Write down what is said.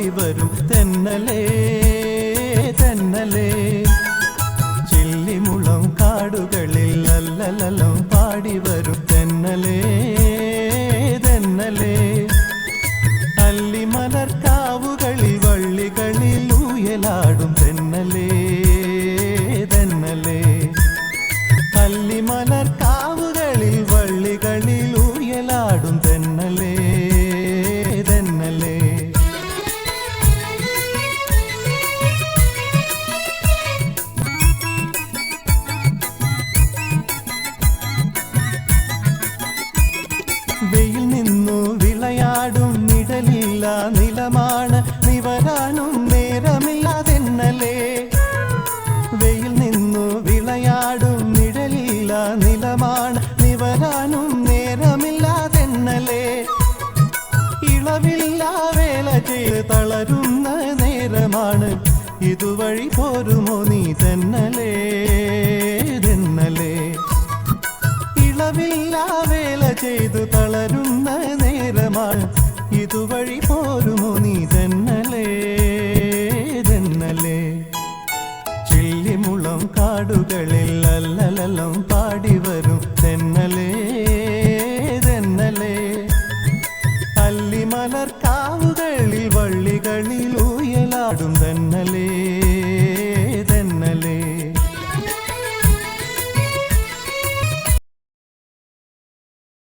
പാടിവരും തെന്നലേ തെന്നലേ ചില്ലിമുളം കാടുകളിൽ അല്ലലലം പാടിവരും തെന്നലേ തെന്നലേ അല്ലിമലർക്കാവുകളിൽ വള്ളികളിൽ ഊയലാടും തെന്നലേ തെന്നലേ അല്ലിമലർക്കാവുകളിൽ വള്ളികളിൽ ഊയലാടും തെന്നലേ തെന്നലേ വെയിൽ നിന്നു വിളയാടും നിഴലില്ല നിലമാണ് നിവരാനും നേരമില്ലാതെന്നലേ വെയിൽ നിന്നു വിളയാടും നിഴലില്ല നിലമാണ് നിവരാനും നേരമില്ലാതെന്നലേ ഇളവില്ല വേല ചെയ്ത് തളരുന്ന നേരമാണ് ഇതുവഴി പോരുമോ നീ തെന്നലേ തെന്നലേ ഇളവില്ല വേല ചെയ്തു തളരുന്ന നേരമാണ് ഇതുവഴി പോരുമോ നീ തെന്നലേ തെന്നലേ ചില്ലിമുളം കാടുകളിൽ അല്ലലലം പാടിവരും തെന്നലേ തെന്നലേ അല്ലിമലർക്കാവുകളിൽ വള്ളികളിൽ ഊയലാടും തെന്നലേ